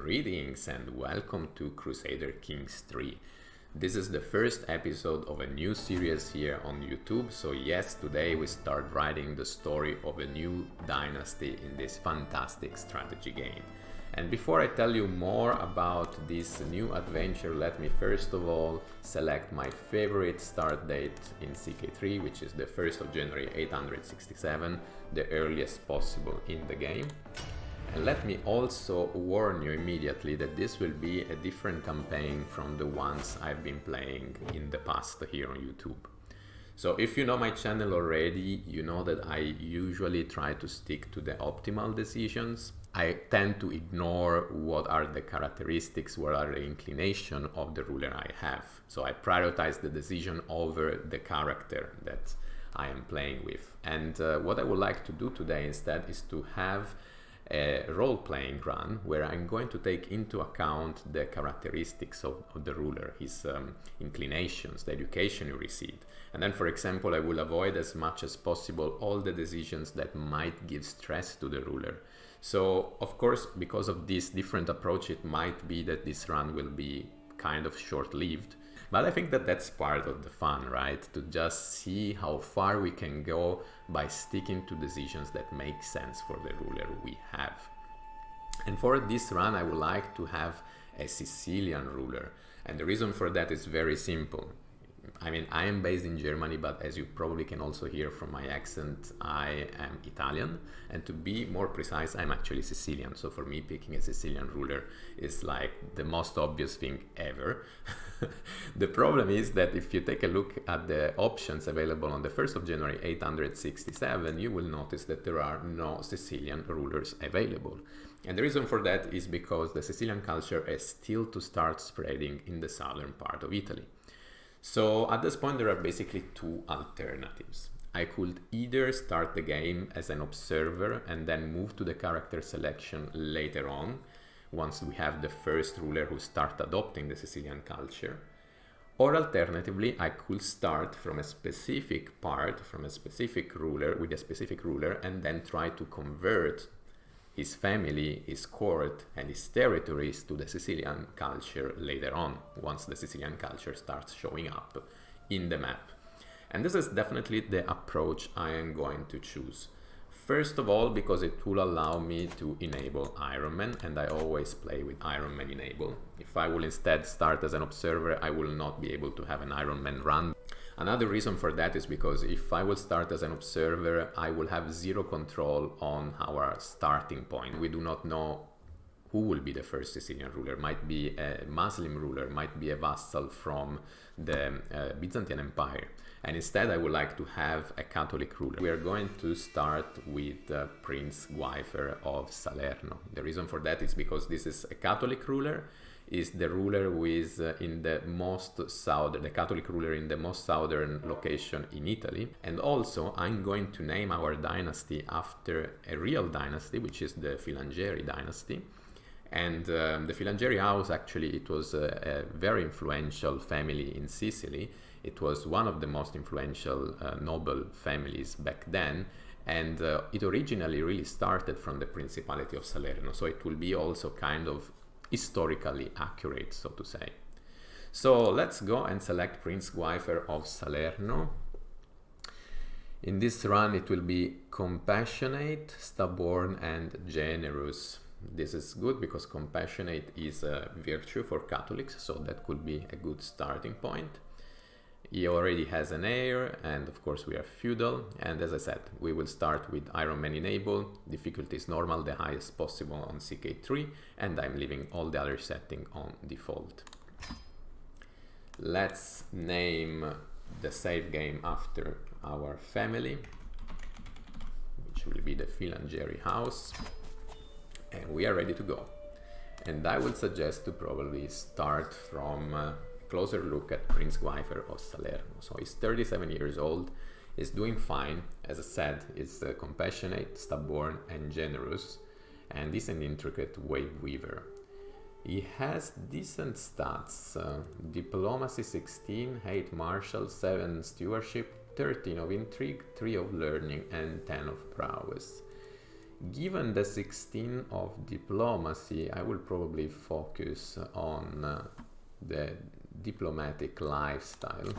Greetings and welcome to Crusader Kings 3. This is the first episode of a new series here on YouTube, so yes, today we start writing the story of a new dynasty in this fantastic strategy game. And before I tell you more about this new adventure, let me first of all select my favorite start date in CK3, which is the 1st of January 867, the earliest possible in the game. And let me also warn you immediately that this will be a different campaign from the ones I've been playing in the past here on YouTube. So if you know my channel already, you know that I usually try to stick to the optimal decisions. I tend to ignore what are the characteristics, what are the inclination of the ruler I have. So I prioritize the decision over the character that I am playing with. And what I would like to do today instead is to have a role-playing run where I'm going to take into account the characteristics of the ruler, his inclinations, the education he received. And then, for example, I will avoid as much as possible all the decisions that might give stress to the ruler. So, of course, because of this different approach, it might be that this run will be kind of short-lived. But I think that that's part of the fun, right? To just see how far we can go by sticking to decisions that make sense for the ruler we have. And for this run, I would like to have a Sicilian ruler. And the reason for that is very simple. I mean, I am based in Germany, but as you probably can also hear from my accent, I am Italian. And to be more precise, I'm actually Sicilian. So for me, picking a Sicilian ruler is like the most obvious thing ever. The problem is that if you take a look at the options available on the 1st of January 867, you will notice that there are no Sicilian rulers available. And the reason for that is because the Sicilian culture is still to start spreading in the southern part of Italy. So at this point there are basically two alternatives. I could either start the game as an observer and then move to the character selection later on, once we have the first ruler who start adopting the Sicilian culture. Or alternatively, I could start from a specific part, from a specific ruler, with a specific ruler, and then try to convert his family, his court, and his territories to the Sicilian culture later on, once the Sicilian culture starts showing up in the map. And this is definitely the approach I am going to choose. First of all, because it will allow me to enable Ironman, and I always play with Ironman enabled. If I will instead start as an observer, I will not be able to have an Ironman run. Another reason for that is because if I will start as an observer, I will have zero control on our starting point. We do not know who will be the first Sicilian ruler. Might be a Muslim ruler, might be a vassal from the Byzantine Empire. And instead I would like to have a Catholic ruler. We are going to start with Prince Guifer of Salerno. The reason for that is because this is a Catholic ruler, is the ruler who is in the most southern, the Catholic ruler in the most southern location in Italy. And also I'm going to name our dynasty after a real dynasty, which is the Filangieri dynasty. And the Filangieri house, actually, it was a very influential family in Sicily. It was one of the most influential noble families back then. And it originally really started from the Principality of Salerno. So it will be also kind of historically accurate, so to say. So let's go and select Prince Guifer of Salerno. In this run, it will be compassionate, stubborn, and generous. This is good because compassionate is a virtue for Catholics, so that could be a good starting point. He already has an heir, and of course we are feudal, and as I said, we will start with Ironman enable, difficulty is normal, the highest possible on CK3, and I'm leaving all the other setting on default. Let's name the save game after our family, which will be the Filangieri house. And we are ready to go. And I would suggest to probably start from a closer look at Prince Guifer of Salerno. So he's 37 years old, is doing fine. As I said, he's compassionate, stubborn, and generous. And he's an intricate wave weaver. He has decent stats. Diplomacy 16, 8 martial, 7 stewardship, 13 of intrigue, 3 of learning, and 10 of prowess. Given the 16 of diplomacy, I will probably focus on the diplomatic lifestyle.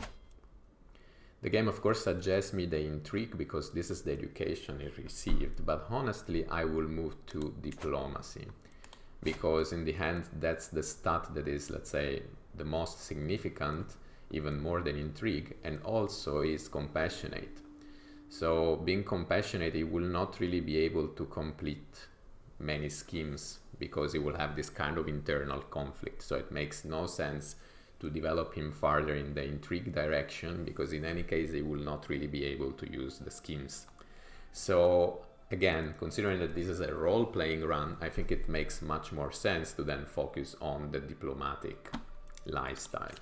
The game of course suggests me the intrigue because this is the education it received, but honestly I will move to diplomacy because in the end that's the stat that is, let's say, the most significant, even more than intrigue, and also is compassionate. So being compassionate, he will not really be able to complete many schemes because he will have this kind of internal conflict. So it makes no sense to develop him further in the intrigue direction because in any case he will not really be able to use the schemes. So again, considering that this is a role-playing run, I think it makes much more sense to then focus on the diplomatic lifestyle.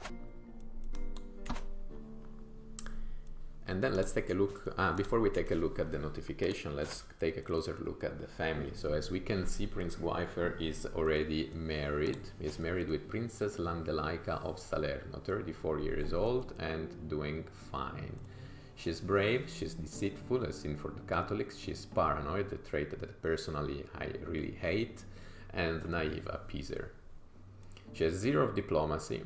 And then let's take a look, before we take a look at the notification, let's take a closer look at the family. So as we can see, Prince Guifer is already married. He's married with Princess Landelaika of Salerno, 34 years old and doing fine. She's brave, she's deceitful, as in for the Catholics, she's paranoid, a trait that personally I really hate, and naive, a appeaser. She has 0 of diplomacy.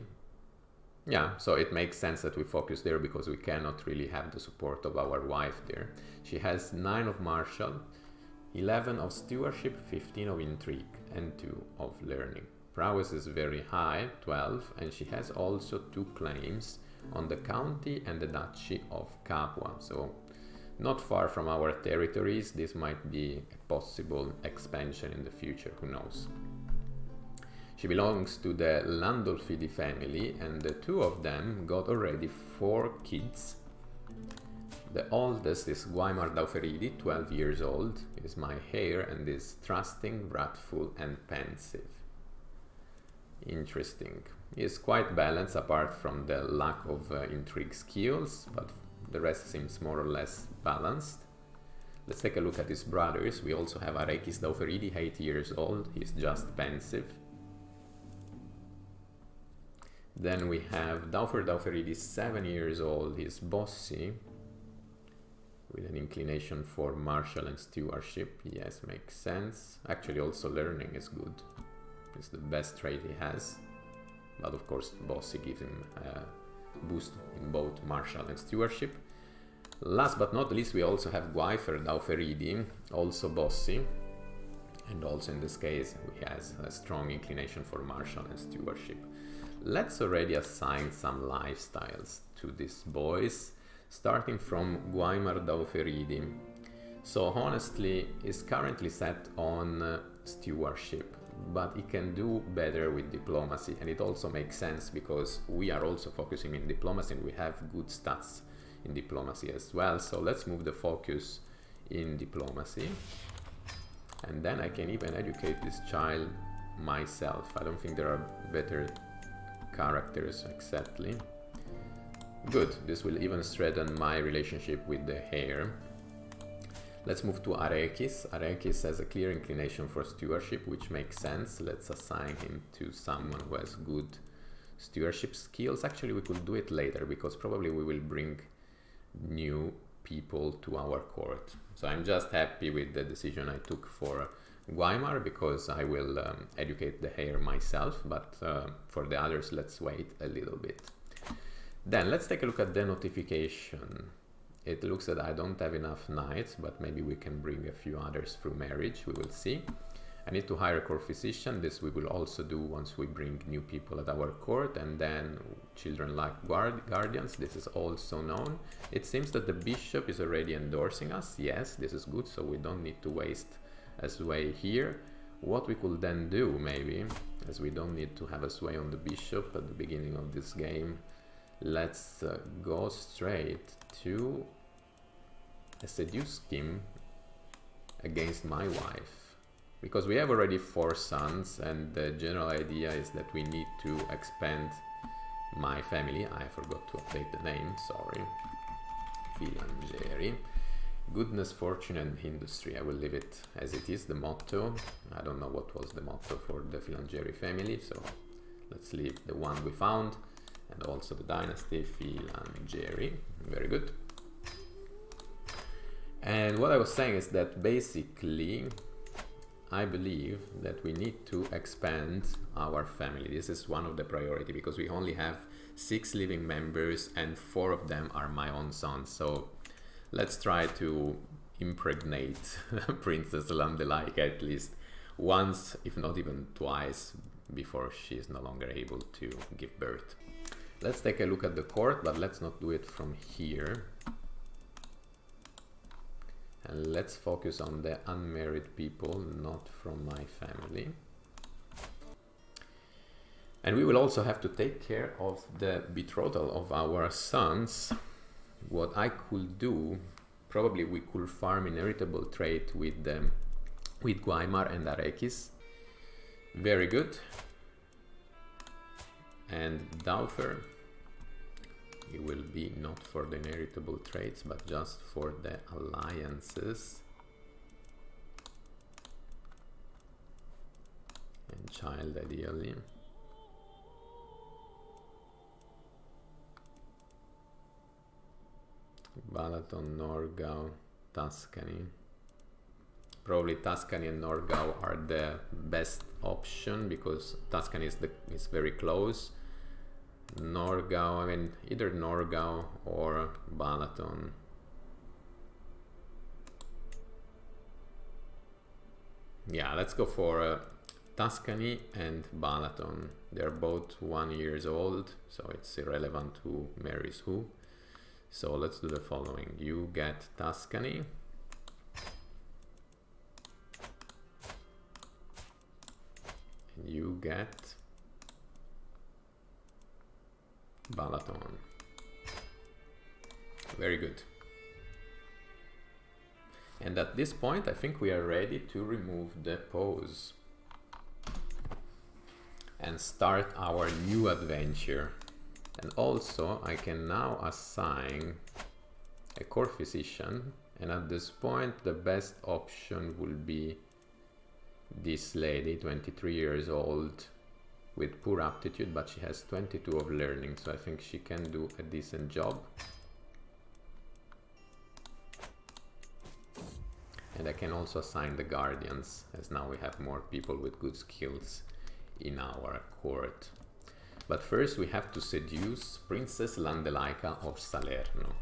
Yeah, so it makes sense that we focus there because we cannot really have the support of our wife there. She has 9 of martial, 11 of stewardship, 15 of intrigue, and 2 of learning. Prowess is very high, 12, and she has also 2 claims on the county and the duchy of Capua. So not far from our territories, this might be a possible expansion in the future, who knows. She belongs to the Landolfidi family, and the 2 of them got already 4 kids. The oldest is Guaimar Dauferidi, 12 years old, is my heir and is trusting, wrathful and pensive. Interesting. He is quite balanced apart from the lack of intrigue skills, but the rest seems more or less balanced. Let's take a look at his brothers. We also have Arekis Dauferidi, 8 years old, he's just pensive. Then we have Daufer Dauferidi, 7 years old, he's bossy, with an inclination for martial and stewardship. Yes, makes sense. Actually also learning is good, it's the best trait he has, but of course bossy gives him a boost in both martial and stewardship. Last but not least, we also have Guifer Dauferidi, also bossy, and also in this case he has a strong inclination for martial and stewardship. Let's already assign some lifestyles to these boys, starting from Guaimar Dauferidi. So honestly, he's currently set on stewardship, but he can do better with diplomacy, and it also makes sense because we are also focusing in diplomacy and we have good stats in diplomacy as well. So let's move the focus in diplomacy, and then I can even educate this child myself. I don't think there are better characters exactly. Good, this will even strengthen my relationship with the heir. Let's move to Arekis. Arekis has a clear inclination for stewardship, which makes sense. Let's assign him to someone who has good stewardship skills. Actually, we could do it later because probably we will bring new people to our court. So I'm just happy with the decision I took for Guaimar because I will educate the heir myself, but for the others let's wait a little bit. Then let's take a look at the notification. It looks that I don't have enough knights, but maybe we can bring a few others through marriage, we will see. I need to hire a court physician. This we will also do once we bring new people at our court, and then children like guardians, this is also known. It seems that the bishop is already endorsing us. Yes, this is good, so we don't need to waste a sway here. What we could then do, maybe, as we don't need to have a sway on the bishop at the beginning of this game, let's go straight to a seduce scheme against my wife, because we have already 4 sons, and the general idea is that we need to expand my family. I forgot to update the name, sorry. Filangieri. Goodness, fortune and industry. I will leave it as it is, the motto. I don't know what was the motto for the Filangieri family, so let's leave the one we found. And also the dynasty, Filangieri. Very good. And what I was saying is that basically I believe that we need to expand our family. This is one of the priority because we only have 6 living members and 4 of them are my own sons. So let's try to impregnate Princess Landelaika at least once, if not even twice, before she is no longer able to give birth. Let's take a look at the court, but let's not do it from here. And let's focus on the unmarried people, not from my family. And we will also have to take care of the betrothal of our sons. What I could do, probably we could farm inheritable trait with Guaimar and Arekis. Very good. And Daufer, it will be not for the inheritable traits, but just for the alliances. And child, ideally. Balaton, Norgau, Tuscany. Probably Tuscany and Norgau are the best option because Tuscany is very close. Norgau, I mean, either Norgau or Balaton. Yeah, let's go for Tuscany and Balaton. They're both 1 year old, so it's irrelevant who marries who. So let's do the following. You get Tuscany. And you get Balaton. Very good. And at this point, I think we are ready to remove the pause and start our new adventure. And also, I can now assign a court physician. And at this point, the best option will be this lady, 23 years old, with poor aptitude, but she has 22 of learning, so I think she can do a decent job. And I can also assign the guardians, as now we have more people with good skills in our court. But first we have to seduce Princess Landelaika of Salerno.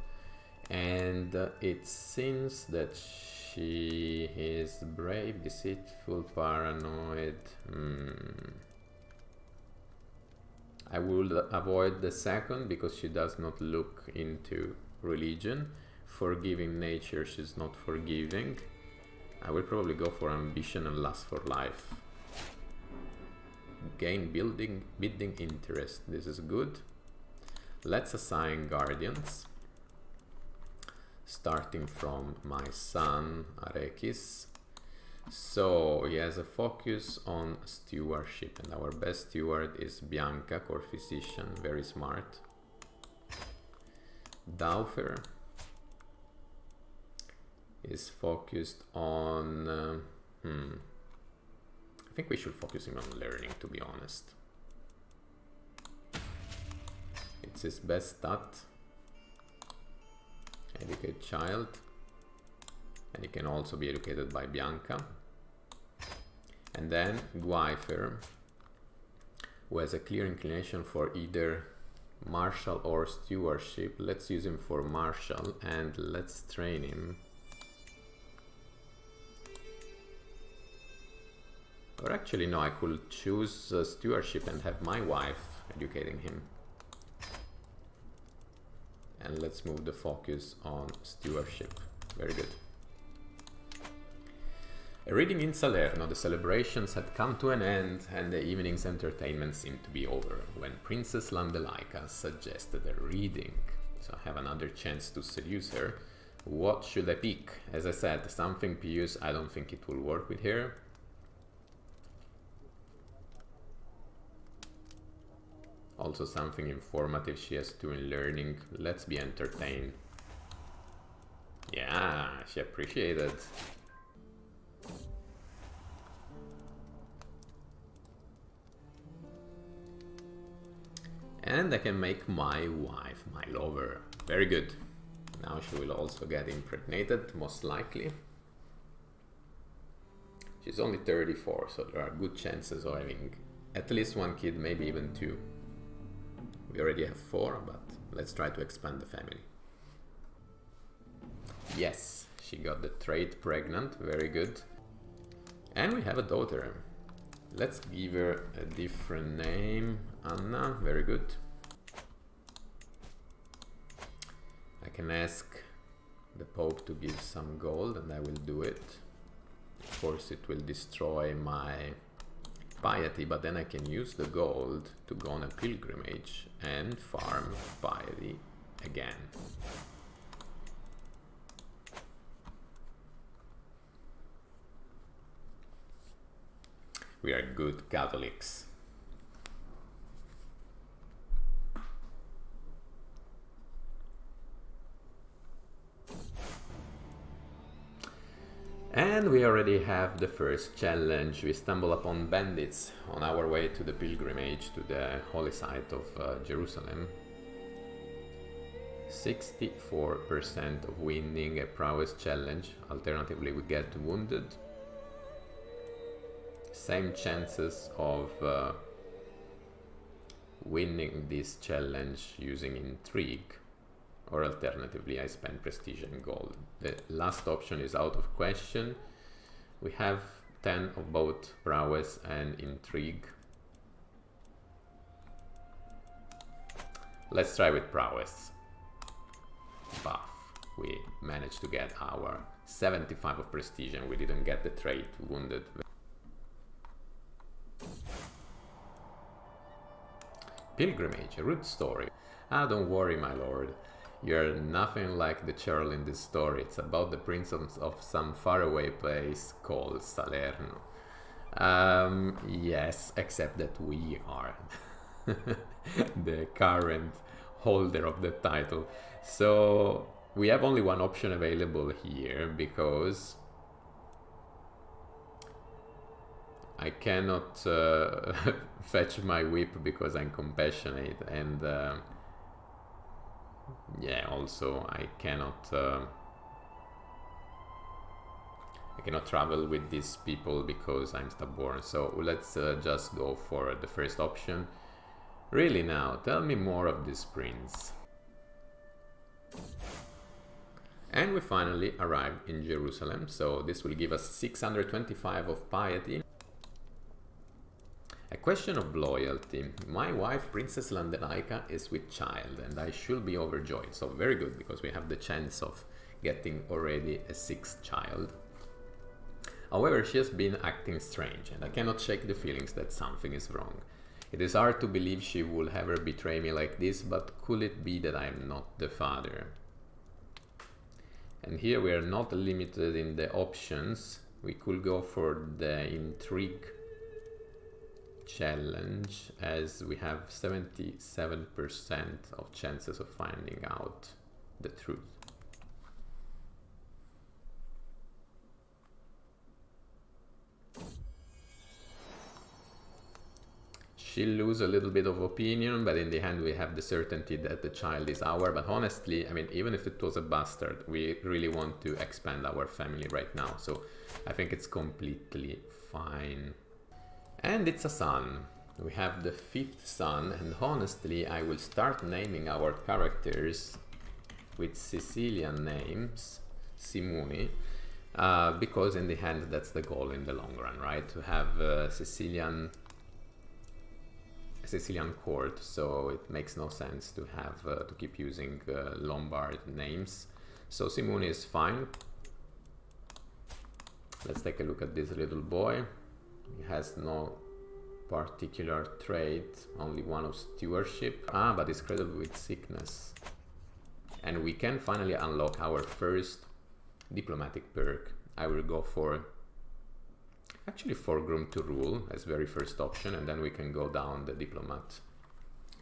And it seems that she is brave, deceitful, paranoid. I will avoid the second because she does not look into religion. Forgiving nature, she's not forgiving. I will probably go for ambition and lust for life. Gain bidding interest. This is good. Let's assign guardians. Starting from my son Arekis. So he has a focus on stewardship, and our best steward is Bianca, court physician, very smart. Daufer is focused on I think we should focus him on learning, to be honest. It's his best stat. Educate child. And he can also be educated by Bianca. And then Guaifer, who has a clear inclination for either martial or stewardship. Let's use him for martial and let's train him. Or actually, no, I could choose stewardship and have my wife educating him. And let's move the focus on stewardship. Very good. A reading in Salerno. The celebrations had come to an end and the evening's entertainment seemed to be over when Princess Landelaika suggested a reading. So I have another chance to seduce her. What should I pick? As I said, something pious. I don't think it will work with her. Also something informative. She has 2 in learning. Let's be entertained. Yeah, she appreciated. And I can make my wife my lover. Very good. Now she will also get impregnated, most likely. She's only 34, so there are good chances of having at least one kid, maybe even two. We already have 4, but let's try to expand the family. Yes, she got the trait pregnant, very good. And we have a daughter. Let's give her a different name. Anna, very good. I can ask the Pope to give some gold and I will do it. Of course it will destroy my piety, but then I can use the gold to go on a pilgrimage and farm piety again. We are good Catholics. And we already have the first challenge. We stumble upon bandits on our way to the pilgrimage to the holy site of Jerusalem. 64% of winning a prowess challenge. Alternatively, we get wounded. Same chances of winning this challenge using intrigue, or alternatively I spend prestige and gold. The last option is out of question. We have 10 of both prowess and intrigue. Let's try with prowess. Buff. We managed to get our 75 of prestige and we didn't get the trait wounded. Pilgrimage, a rude story. Ah, don't worry, my lord. You're nothing like the churl in this story. It's about the prince of some faraway place called Salerno. Yes, except that we are the current holder of the title. So we have only one option available here because I cannot fetch my whip because I'm compassionate, and yeah, also I cannot travel with these people because I'm stubborn. So let's just go for the first option. Really now, tell me more of this prince. And we finally arrived in Jerusalem, so this will give us 625 of piety. A question of loyalty. My wife, Princess Landenaika, is with child and I should be overjoyed. So very good, because we have the chance of getting already a 6th child. However, she has been acting strange and I cannot shake the feelings that something is wrong. It is hard to believe she will ever betray me like this, but could it be that I am not the father? And here we are not limited in the options. We could go for the intrigue challenge, as we have 77% of chances of finding out the truth. She'll lose a little bit of opinion, but in the end we have the certainty that the child is ours. But honestly, I mean, even if it was a bastard, we really want to expand our family right now, so I think it's completely fine. And it's a son. We have the 5th son, and honestly I will start naming our characters with Sicilian names, Simuni, because in the end that's the goal in the long run, right? To have a Sicilian court, so it makes no sense to have to keep using Lombard names. So Simuni is fine. Let's take a look at this little boy. He has no particular trait, only one of stewardship. But he's credible with sickness. And we can finally unlock our first diplomatic perk. I will go for actually for groom to rule as very first option, and then we can go down the diplomat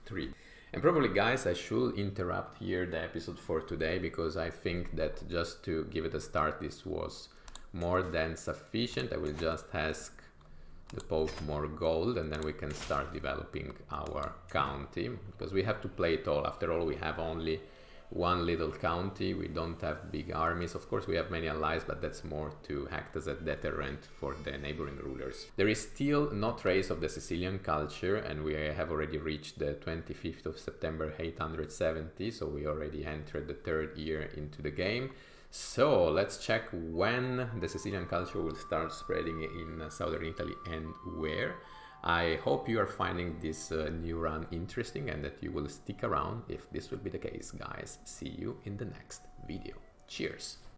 tree. And probably, guys, I should interrupt here the episode for today, because I think that just to give it a start, this was more than sufficient. I will just ask the Pope more gold, and then we can start developing our county, because we have to play it all. After all, we have only one little county. We don't have big armies. Of course, we have many allies, but that's more to act as a deterrent for the neighboring rulers. There is still no trace of the Sicilian culture, and we have already reached the 25th of September 870, so we already entered the third year into the game. So let's check when the Sicilian culture will start spreading in southern Italy and where. I hope you are finding this new run interesting and that you will stick around if this will be the case, guys. See you in the next video. Cheers!